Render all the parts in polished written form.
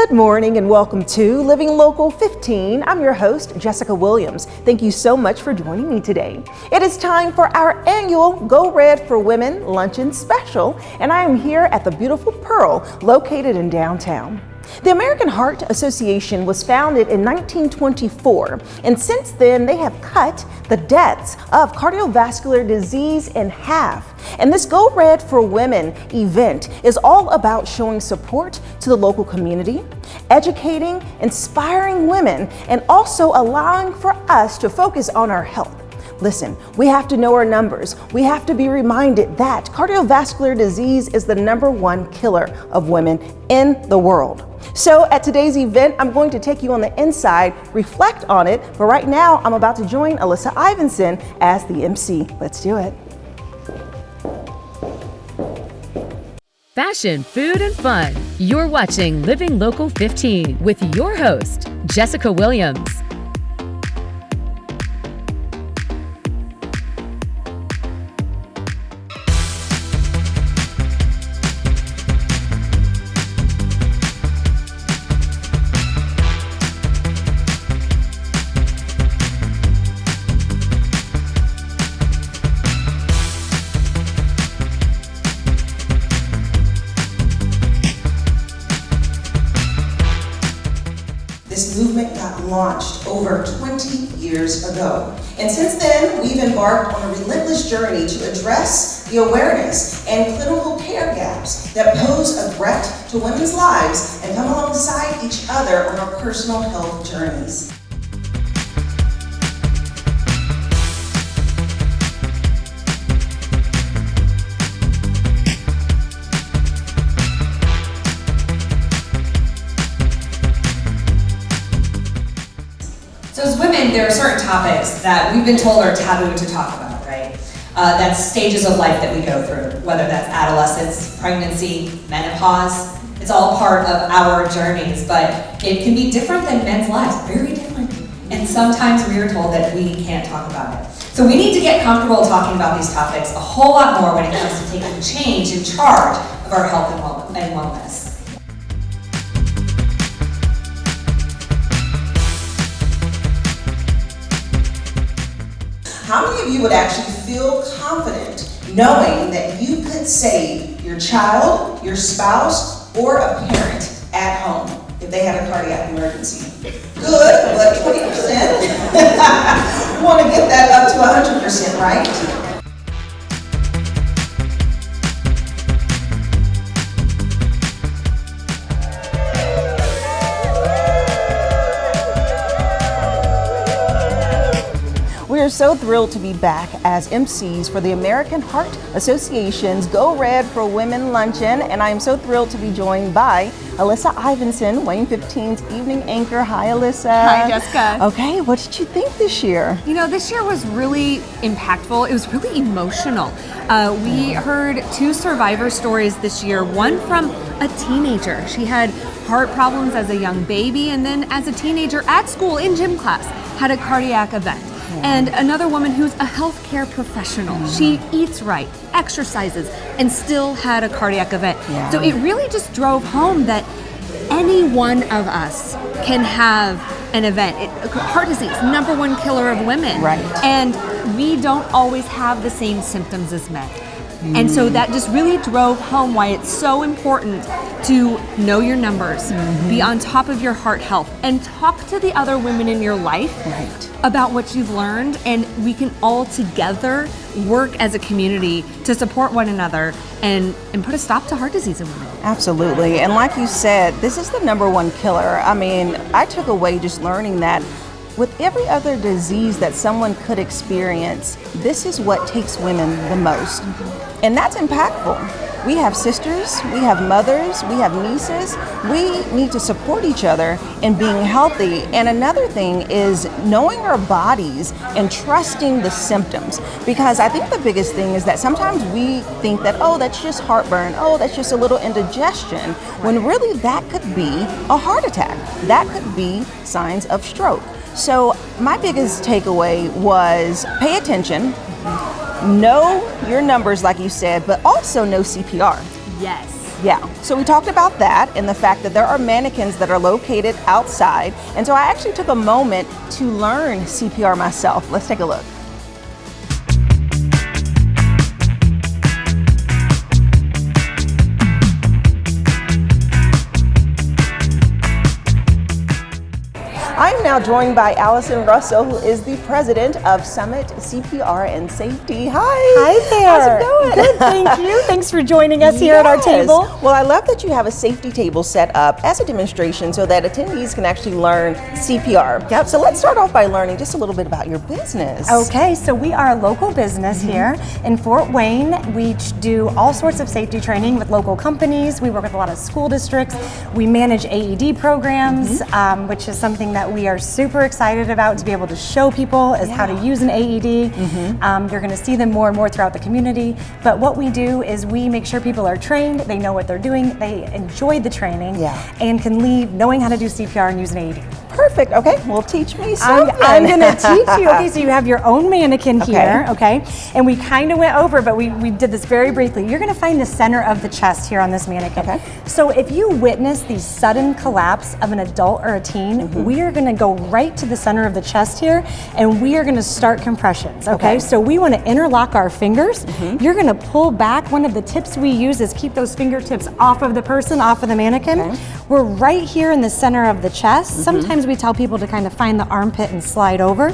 Good morning and welcome to Living Local 15. I'm your host, Jessica Williams. Thank you so much for joining me today. It is time for our annual Go Red for Women Luncheon Special, and I am here at the beautiful Pearl located in downtown. The American Heart Association was founded in 1924, and since then they have cut the deaths of cardiovascular disease in half. And this Go Red for Women event is all about showing support to the local community, educating, inspiring women, and also allowing for us to focus on our health. Listen, we have to know our numbers. We have to be reminded that cardiovascular disease is the #1 killer of women in the world. So at today's event, I'm going to take you on the inside, reflect on it, but right now I'm about to join Alyssa Ivanson as the MC. Let's do it. Fashion, food, and fun. You're watching Living Local 15 with your host, Jessica Williams. This movement got launched over 20 years ago. And since then, we've embarked on a relentless journey to address the awareness and clinical care gaps that pose a threat to women's lives and come alongside each other on our personal health journeys. So as women, there are certain topics that we've been told are taboo to talk about, right? That's stages of life that we go through, whether that's adolescence, pregnancy, menopause. It's all part of our journeys, but it can be different than men's lives, very different. And sometimes we are told that we can't talk about it. So we need to get comfortable talking about these topics a whole lot more when it comes to taking change in charge of our health and wellness. How many of you would actually feel confident knowing that you could save your child, your spouse, or a parent at home if they had a cardiac emergency? Good, but 20%? We want to get that up to 100%, right? We are so thrilled to be back as MCs for the American Heart Association's Go Red for Women Luncheon, and I am so thrilled to be joined by Alyssa Ivanson, WANE 15's Evening Anchor. Hi, Alyssa. Hi, Jessica. Okay, what did you think this year? You know, this year was really impactful. It was really emotional. We heard 2 survivor stories this year, one from a teenager. She had heart problems as a young baby, and then as a teenager at school in gym class had a cardiac event. And another woman who's a healthcare professional. She eats right, exercises, and still had a cardiac event. So it really just drove home that any one of us can have an event. Heart disease, #1 killer of women. Right. And we don't always have the same symptoms as men. And so that just really drove home why it's so important to know your numbers, be on top of your heart health, and talk to the other women in your life about what you've learned, and we can all together work as a community to support one another and put a stop to heart disease in women. Absolutely, and like you said, this is the #1 killer. I mean, I took away just learning that with every other disease that someone could experience, this is what takes women the most. And that's impactful. We have sisters, we have mothers, we have nieces. We need to support each other in being healthy. And another thing is knowing our bodies and trusting the symptoms. Because I think the biggest thing is that sometimes we think that, oh, that's just heartburn, oh, that's just a little indigestion, when really that could be a heart attack. That could be signs of stroke. So my biggest takeaway was pay attention, know your numbers like you said, but also know CPR. Yes. Yeah, so we talked about that and the fact that there are mannequins that are located outside. And so I actually took a moment to learn CPR myself. Let's take a look. I'm now joined by Allison Russell, who is the president of Summit CPR and Safety. Hi. Hi there. How's it going? Good, thank you. Thanks for joining us here at our table. Well, I love that you have a safety table set up as a demonstration so that attendees can actually learn CPR. Yep. So let's start off by learning just a little bit about your business. Okay, so we are a local business here in Fort Wayne. We do all sorts of safety training with local companies. We work with a lot of school districts. We manage AED programs, which is something that we are super excited about to be able to show people is how to use an AED. You're going to see them more and more throughout the community. But what we do is we make sure people are trained, they know what they're doing, they enjoy the training, and can leave knowing how to do CPR and use an AED. Perfect. Okay, well, teach me something. I'm going to teach you. Okay, so you have your own mannequin here, okay? And we kind of went over, but we did this very briefly. You're going to find the center of the chest here on this mannequin. Okay. So if you witness the sudden collapse of an adult or a teen, we are going to go right to the center of the chest here, and we are going to start compressions, okay? So we want to interlock our fingers. You're going to pull back. One of the tips we use is keep those fingertips off of the person, off of the mannequin. We're right here in the center of the chest. Sometimes we tell people to kind of find the armpit and slide over.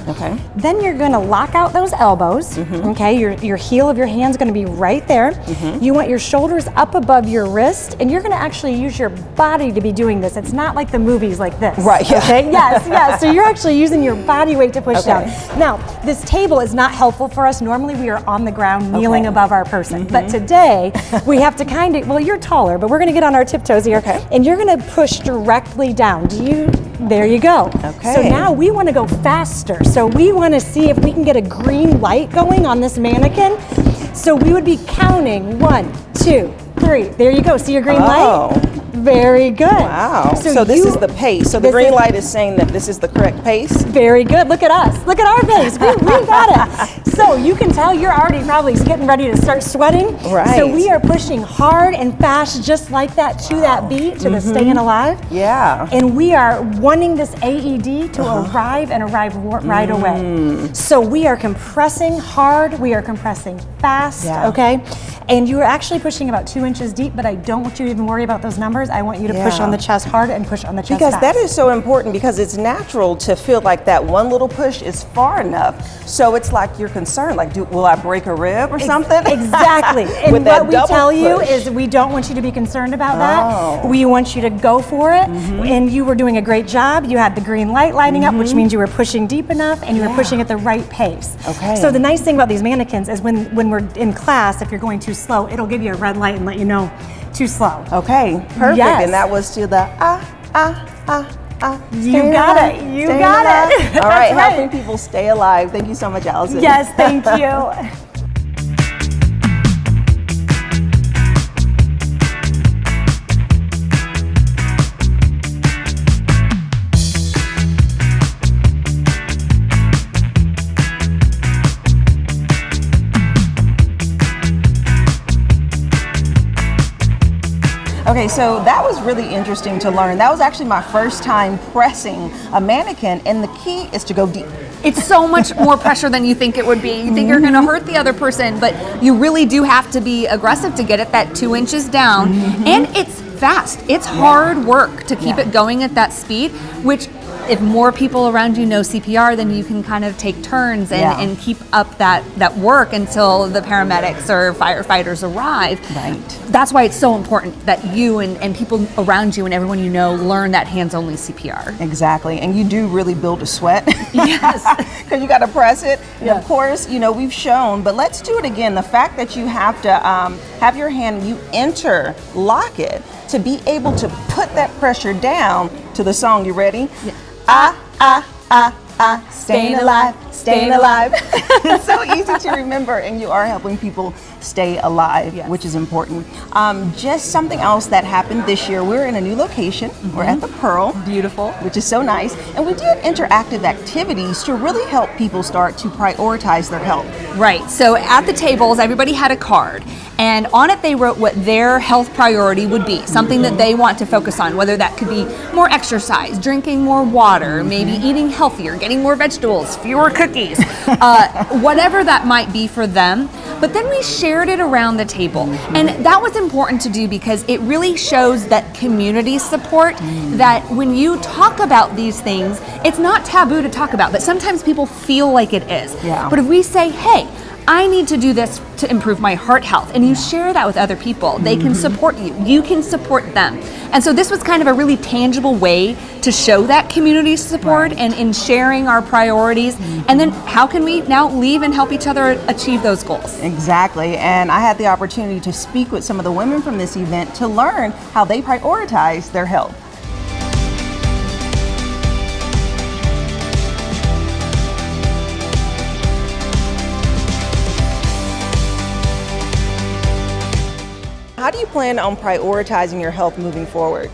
Then you're going to lock out those elbows. Okay, your heel of your hand's going to be right there. You want your shoulders up above your wrist, and you're going to actually use your body to be doing this. It's not like the movies like this. Right. Okay. Yes. So you're actually using your body weight to push down. Now, this table is not helpful for us. Normally we are on the ground kneeling above our person, but today we have to kind of. Well, you're taller, but we're going to get on our tiptoes here, and you're going to push directly down. There you go. So now we want to go faster. So we want to see if we can get a green light going on this mannequin. So we would be counting 1, 2, 3. There you go. See your green light? Very good. Wow. So this is the pace. So the green light is saying that this is the correct pace? Very good. Look at us. Look at our pace. We got it. So you can tell you're already probably getting ready to start sweating. Right. So we are pushing hard and fast just like that to that beat, to the staying alive. Yeah. And we are wanting this AED to arrive and arrive right away. So we are compressing hard. We are compressing fast. Okay. And you are actually pushing about 2 inches deep, but I don't want you to even worry about those numbers. I want you to push on the chest hard and push on the chest fast. That is so important because it's natural to feel like that one little push is far enough. So it's like you're concerned, like, will I break a rib or something? Exactly. And what we tell you is we don't want you to be concerned about that. We want you to go for it. And you were doing a great job. You had the green light lighting up, which means you were pushing deep enough and you were pushing at the right pace. So the nice thing about these mannequins is when we're in class, if you're going too slow, it'll give you a red light and let you know too slow. Okay, perfect. And that was to the You got it. You got it. All right, helping people stay alive. Thank you so much, Allison. Yes, thank you. Okay, so that was really interesting to learn. That was actually my first time pressing a mannequin, and the key is to go deep. It's so much more pressure than you think it would be. You think you're going to hurt the other person, but you really do have to be aggressive to get it that 2 inches down. And it's fast. It's hard work to keep it going at that speed, which if more people around you know CPR, then you can kind of take turns and keep up that work until the paramedics or firefighters arrive. Right. That's why it's so important that you and people around you and everyone you know learn that hands-only CPR. Exactly, and you do really build a sweat. Yes. Because you got to press it. And of course, we've shown, but let's do it again. The fact that you have to have your hand, you interlock it to be able to put that pressure down to the song. You ready? Yeah. Staying alive, staying alive. It's so easy to remember, and you are helping people stay alive, which is important. Just something else that happened this year, we're in a new location. We're at the Pearl. Beautiful. Which is so nice. And we did interactive activities to really help people start to prioritize their health. Right. So at the tables, everybody had a card. And on it they wrote what their health priority would be, something that they want to focus on, whether that could be more exercise, drinking more water, maybe eating healthier, getting more vegetables, fewer cookies, whatever that might be for them. But then we shared it around the table. And that was important to do because it really shows that community support, that when you talk about these things, it's not taboo to talk about, but sometimes people feel like it is. Yeah. But if we say, hey, I need to do this to improve my heart health, and you share that with other people, they can support you. You can support them. And so this was kind of a really tangible way to show that community support and in sharing our priorities. And then how can we now leave and help each other achieve those goals? Exactly. And I had the opportunity to speak with some of the women from this event to learn how they prioritize their health. How do you plan on prioritizing your health moving forward?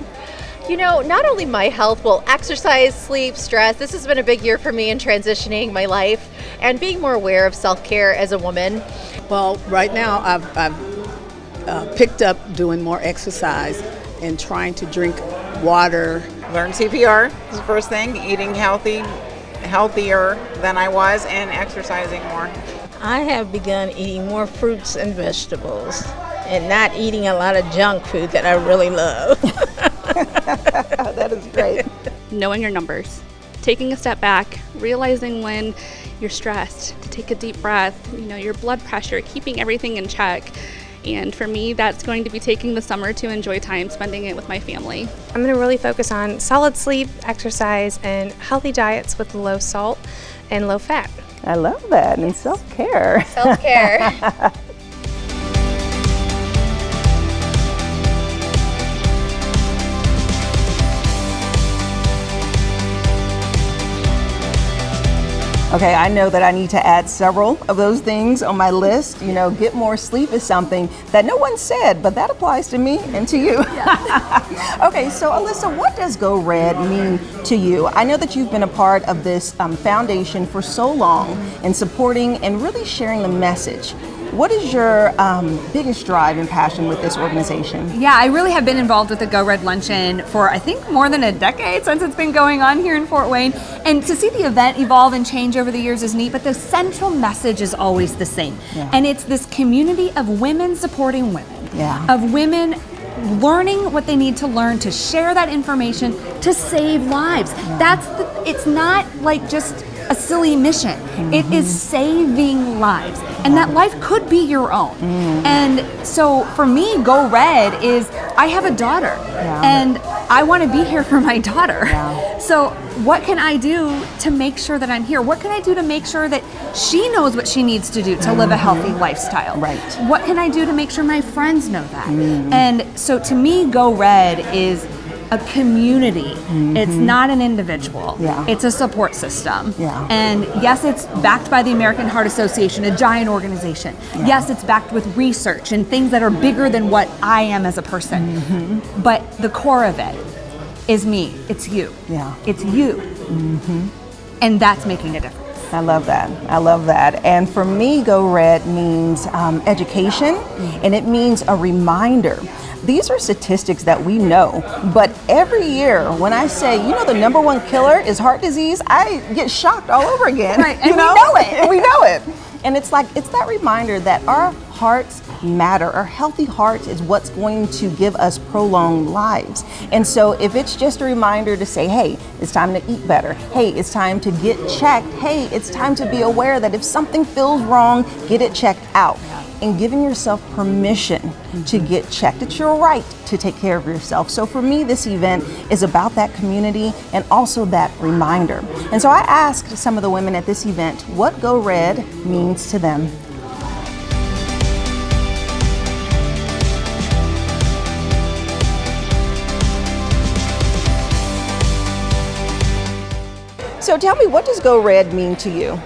You know, not only my health, well, exercise, sleep, stress. This has been a big year for me in transitioning my life and being more aware of self-care as a woman. Well, right now I've picked up doing more exercise and trying to drink water. Learn CPR is the first thing, eating healthier than I was, and exercising more. I have begun eating more fruits and vegetables and not eating a lot of junk food that I really love. That is great. Knowing your numbers, taking a step back, realizing when you're stressed, to take a deep breath, your blood pressure, keeping everything in check. And for me, that's going to be taking the summer to enjoy time spending it with my family. I'm going to really focus on solid sleep, exercise, and healthy diets with low salt and low fat. I love that. And self-care. Self-care. Okay, I know that I need to add several of those things on my list. Get more sleep is something that no one said, but that applies to me and to you. Okay, so Alyssa, what does Go Red mean to you? I know that you've been a part of this foundation for so long and supporting and really sharing the message. What is your biggest drive and passion with this organization? Yeah, I really have been involved with the Go Red Luncheon for I think more than a decade since it's been going on here in Fort Wayne. And to see the event evolve and change over the years is neat, but the central message is always the same. Yeah. And it's this community of women supporting women, of women learning what they need to learn to share that information to save lives. It's not like just a silly mission. It is saving lives, and that life could be your own. And so for me, Go Red is, I have a daughter and I want to be here for my daughter. So what can I do to make sure that I'm here? What can I do to make sure that she knows what she needs to do to live a healthy lifestyle? Right. What can I do to make sure my friends know that? And so to me, Go Red is a community. It's not an individual. It's a support system. And yes, it's backed by the American Heart Association, a giant organization. Yes, it's backed with research and things that are bigger than what I am as a person. But the core of it is me. It's you. It's you. And that's making a difference. I love that. I love that. And for me, Go Red means education, and it means a reminder. These are statistics that we know, but every year when I say, the number one killer is heart disease, I get shocked all over again. Right, and we know it. And we know it. And it's that reminder that our hearts matter. Our healthy hearts is what's going to give us prolonged lives. And so if it's just a reminder to say, hey, it's time to eat better. Hey, it's time to get checked. Hey, it's time to be aware that if something feels wrong, get it checked out. And giving yourself permission to get checked. It's your right to take care of yourself. So for me, this event is about that community and also that reminder. And so I asked some of the women at this event what Go Red means to them. So tell me, what does Go Red mean to you?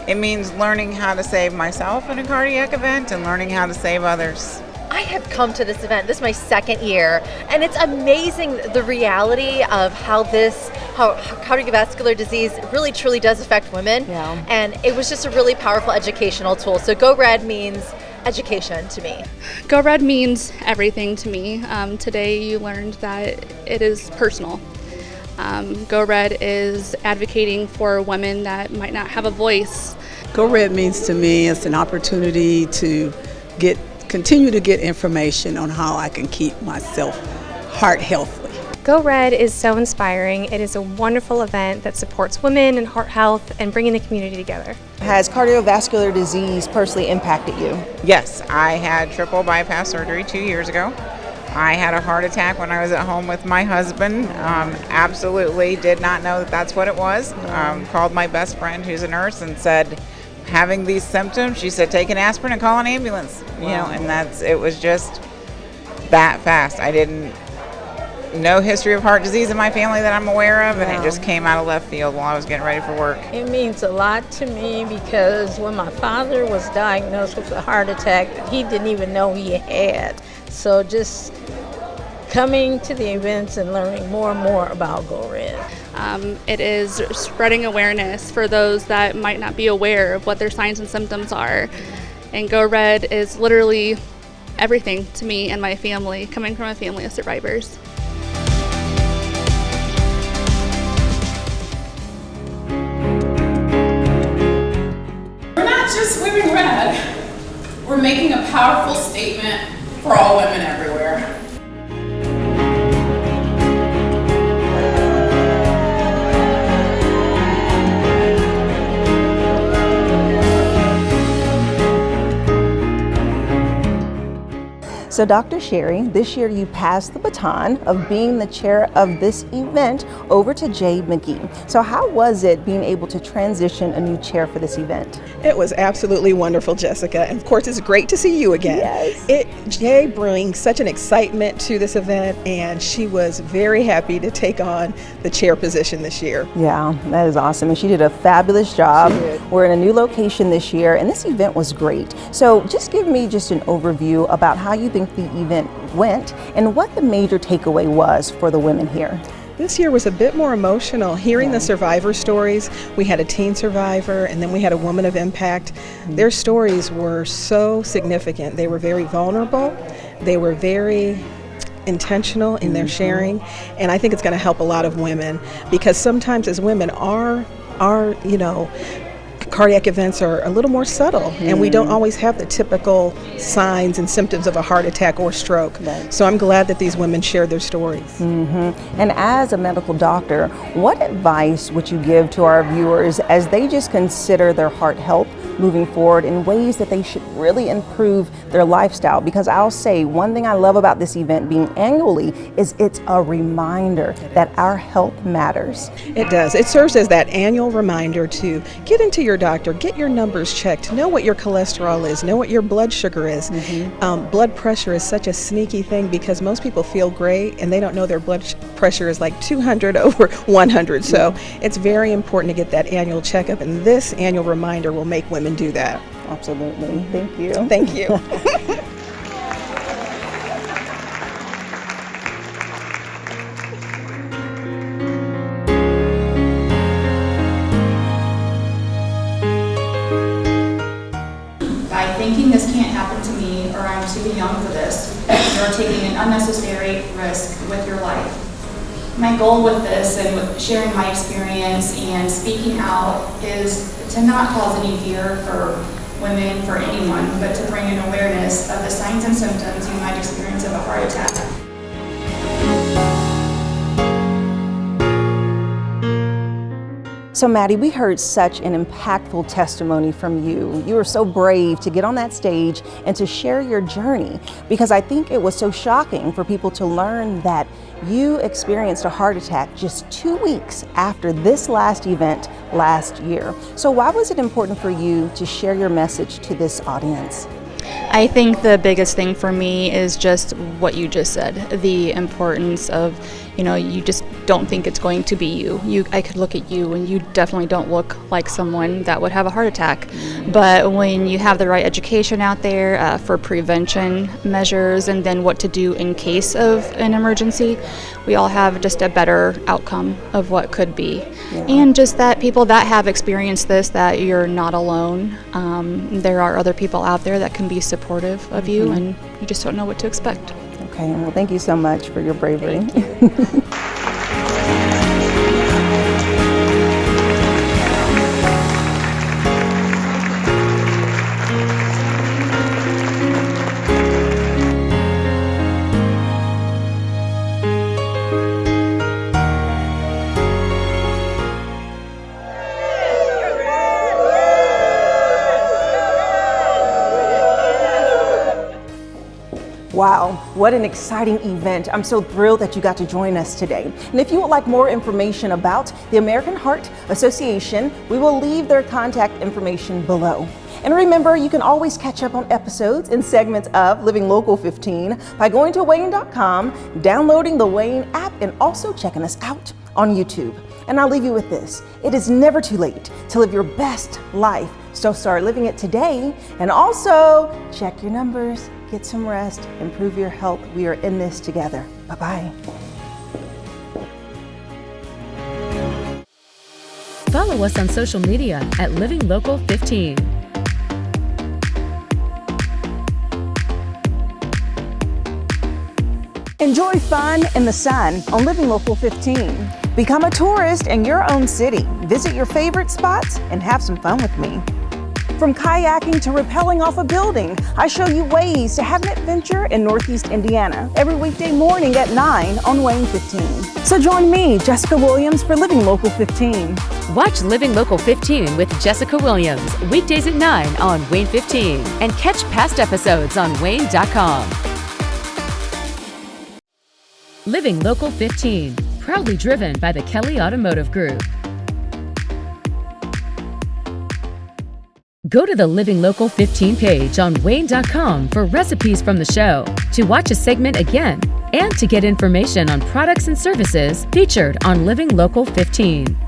It means learning how to save myself in a cardiac event and learning how to save others. I have come to this event. This is my second year, and it's amazing the reality of how cardiovascular disease really truly does affect women. And it was just a really powerful educational tool. So Go Red means education to me. Go Red means everything to me. Today you learned that it is personal. Go Red is advocating for women that might not have a voice. Go Red means to me it's an opportunity to continue to get information on how I can keep myself heart healthy. Go Red is so inspiring. It is a wonderful event that supports women and heart health and bringing the community together. Has cardiovascular disease personally impacted you? Yes, I had triple bypass surgery 2 years ago. I had a heart attack when I was at home with my husband. Absolutely did not know that that's what it was. Called my best friend who's a nurse and said, having these symptoms, she said, take an aspirin and call an ambulance. You know, and it was just that fast. I didn't no history of heart disease in my family that I'm aware of, and it just came out of left field while I was getting ready for work. It means a lot to me because when my father was diagnosed with a heart attack, he didn't even know he had. So just coming to the events and learning more and more about Go Red. It is spreading awareness for those that might not be aware of what their signs and symptoms are. And Go Red is literally everything to me and my family, coming from a family of survivors. We're not just Women Red. We're making a powerful statement for all women everywhere. So Dr. Sherry, this year you passed the baton of being the chair of this event over to Jay McGee. So how was it being able to transition a new chair for this event? It was absolutely wonderful, Jessica. And of course, it's great to see you again. Yes. Jay brings such an excitement to this event, and she was very happy to take on the chair position this year. Yeah, that is awesome. And she did a fabulous job. We're in a new location this year, and this event was great. So just give me just an overview about how you think the event went and what the major takeaway was for the women here. This year was a bit more emotional. Hearing the survivor stories, we had a teen survivor and then we had a woman of impact. Their stories were so significant. They were very vulnerable. They were very intentional in their sharing, and I think it's going to help a lot of women because sometimes as women our cardiac events are a little more subtle, and we don't always have the typical signs and symptoms of a heart attack or stroke. So I'm glad that these women shared their stories. And as a medical doctor, what advice would you give to our viewers as they just consider their heart health moving forward in ways that they should really improve their lifestyle? Because I'll say one thing I love about this event being annually is it's a reminder that our health matters. It does. It serves as that annual reminder to get into your doctor, get your numbers checked, know what your cholesterol is, know what your blood sugar is. Blood pressure is such a sneaky thing because most people feel great and they don't know their blood pressure is like 200 over 100. So it's very important to get that annual checkup, and this annual reminder will make women do that. Absolutely. Thank you. Thank you. By thinking this can't happen to me or I'm too young for this, you're taking an unnecessary risk with your life. My goal with this and with sharing my experience and speaking out is to not cause any fear for women, for anyone, but to bring an awareness of the signs and symptoms you might experience of a heart attack. So Maddie, we heard such an impactful testimony from you. You were so brave to get on that stage and to share your journey, because I think it was so shocking for people to learn that you experienced a heart attack just 2 weeks after this last event last year. So why was it important for you to share your message to this audience? I think the biggest thing for me is just what you just said, the importance of, you just don't think it's going to be you. I could look at you and you definitely don't look like someone that would have a heart attack. But when you have the right education out there for prevention measures and then what to do in case of an emergency, we all have just a better outcome of what could be. And just that people that have experienced this, that you're not alone. There are other people out there that can be supportive of you, and you just don't know what to expect. Okay, well, thank you so much for your bravery. Wow, what an exciting event. I'm so thrilled that you got to join us today. And if you would like more information about the American Heart Association, we will leave their contact information below. And remember, you can always catch up on episodes and segments of Living Local 15 by going to WANE.com, downloading the WANE app, and also checking us out on YouTube. And I'll leave you with this. It is never too late to live your best life. So start living it today. And also check your numbers, get some rest, improve your health. We are in this together. Bye-bye. Follow us on social media at Living Local 15. Enjoy fun in the sun on Living Local 15. Become a tourist in your own city. Visit your favorite spots and have some fun with me. From kayaking to rappelling off a building, I show you ways to have an adventure in Northeast Indiana every weekday morning at 9 on WANE 15. So join me, Jessica Williams, for Living Local 15. Watch Living Local 15 with Jessica Williams weekdays at 9 on WANE 15 and catch past episodes on WANE.com. Living Local 15, proudly driven by the Kelly Automotive Group. Go to the Living Local 15 page on WANE.com for recipes from the show, to watch a segment again, and to get information on products and services featured on Living Local 15.